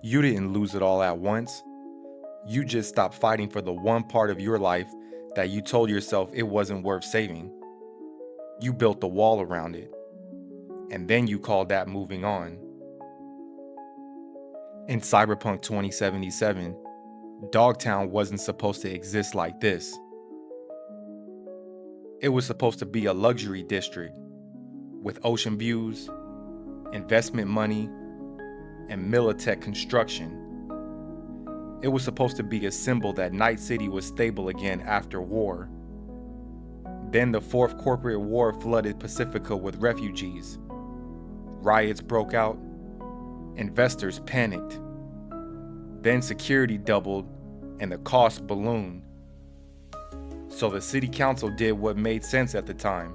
You didn't lose it all at once. You just stopped fighting for the one part of your life that you told yourself it wasn't worth saving. You built the wall around it, and then you called that moving on. In Cyberpunk 2077, Dogtown wasn't supposed to exist like this. It was supposed to be a luxury district with ocean views, investment money, and Militech construction. It was supposed to be a symbol that Night City was stable again after war. Then the fourth corporate war flooded Pacifica with refugees. Riots broke out. Investors panicked. Then security doubled and the cost ballooned. So the city council did what made sense at the time.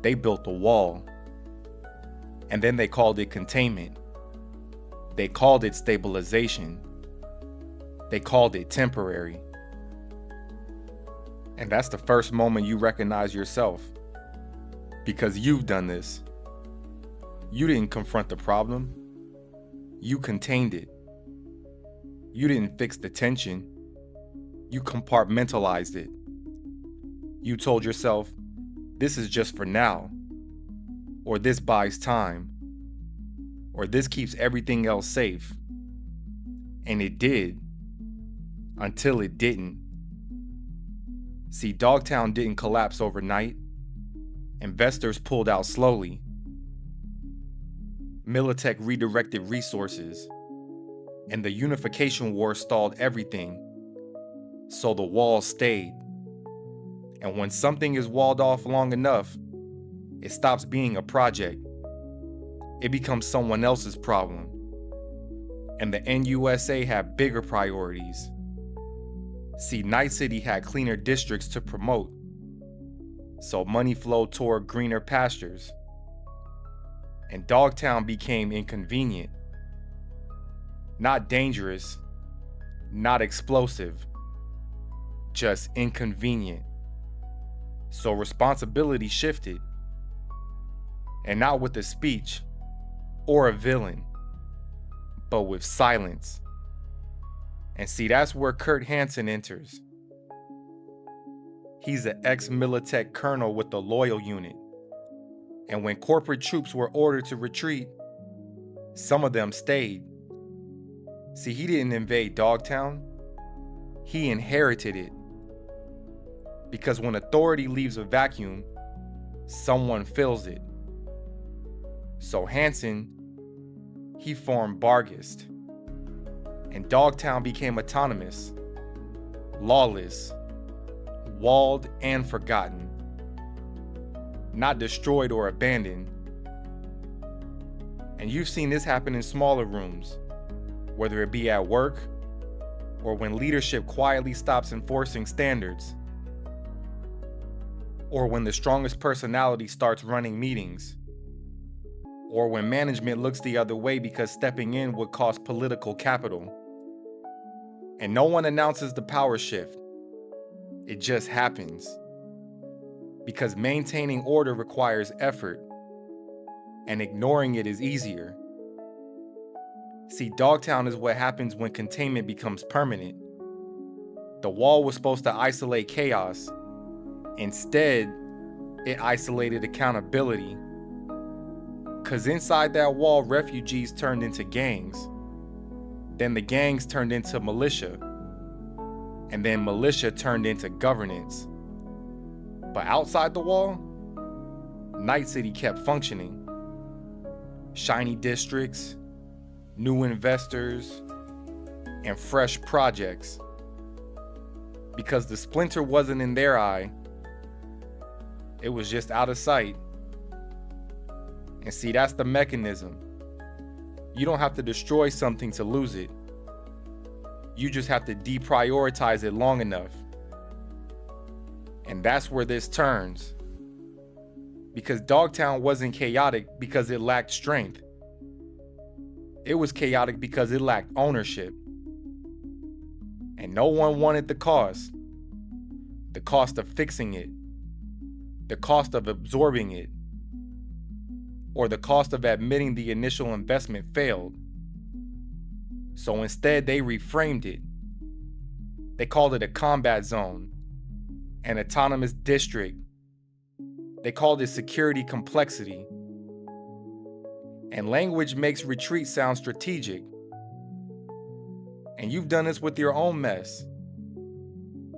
They built a wall. And then they called it containment. They called it stabilization. They called it temporary. And that's the first moment you recognize yourself. Because you've done this. You didn't confront the problem. You contained it. You didn't fix the tension. You compartmentalized it. You told yourself, this is just for now. Or this buys time. Or this keeps everything else safe. And it did. Until it didn't. See, Dogtown didn't collapse overnight. Investors pulled out slowly. Militech redirected resources. And the unification war stalled everything. So the wall stayed. And when something is walled off long enough, it stops being a project. It becomes someone else's problem. And the NUSA have bigger priorities. See, Night City had cleaner districts to promote. So money flowed toward greener pastures. And Dogtown became inconvenient. Not dangerous, not explosive, just inconvenient. So responsibility shifted. And not with a speech or a villain, but with silence. And see, that's where Kurt Hansen enters. He's an ex-Militech colonel with the loyal unit. And when corporate troops were ordered to retreat, some of them stayed. See, he didn't invade Dogtown. He inherited it. Because when authority leaves a vacuum, someone fills it. So Hansen, he formed Bargist. And Dogtown became autonomous, lawless, walled and forgotten. Not destroyed or abandoned. And you've seen this happen in smaller rooms, whether it be at work or when leadership quietly stops enforcing standards, or when the strongest personality starts running meetings, or when management looks the other way because stepping in would cost political capital. And no one announces the power shift. It just happens. Because maintaining order requires effort, and ignoring it is easier. See, Dogtown is what happens when containment becomes permanent. The wall was supposed to isolate chaos. Instead, it isolated accountability. Because inside that wall, refugees turned into gangs. Then the gangs turned into militia. And then militia turned into governance. But outside the wall, Night City kept functioning. Shiny districts, new investors, and fresh projects. Because the splinter wasn't in their eye, it was just out of sight. And see, that's the mechanism. You don't have to destroy something to lose it. You just have to deprioritize it long enough. And that's where this turns. Because Dogtown wasn't chaotic because it lacked strength. It was chaotic because it lacked ownership. And no one wanted the cost. The cost of fixing it. The cost of absorbing it. Or the cost of admitting the initial investment failed. So instead, they reframed it. They called it a combat zone, an autonomous district. They called it security complexity. And language makes retreat sound strategic. And you've done this with your own mess.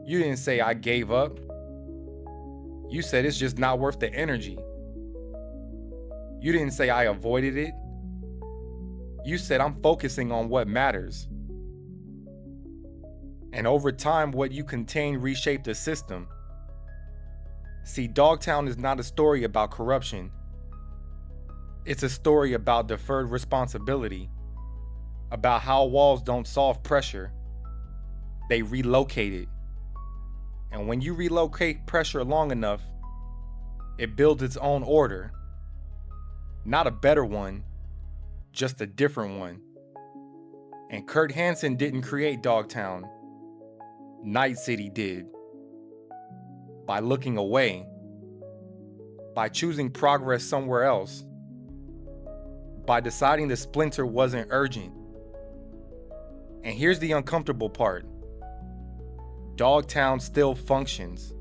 You didn't say, I gave up. You said it's just not worth the energy. You didn't say I avoided it. You said I'm focusing on what matters. And over time, what you contain reshaped the system. See, Dogtown is not a story about corruption. It's a story about deferred responsibility, about how walls don't solve pressure. They relocate it. And when you relocate pressure long enough, it builds its own order. Not a better one, just a different one. And Kurt Hansen didn't create Dogtown. Night City did. By looking away. By choosing progress somewhere else. By deciding the splinter wasn't urgent. And here's the uncomfortable part. Dogtown still functions.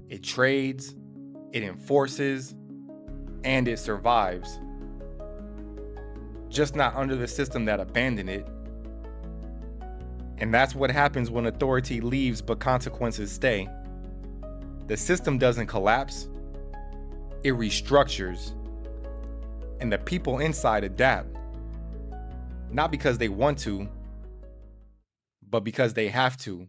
It trades, it enforces, and it survives. Just not under the system that abandoned it. And that's what happens when authority leaves but consequences stay. The system doesn't collapse, it restructures. And the people inside adapt. Not because they want to, but because they have to.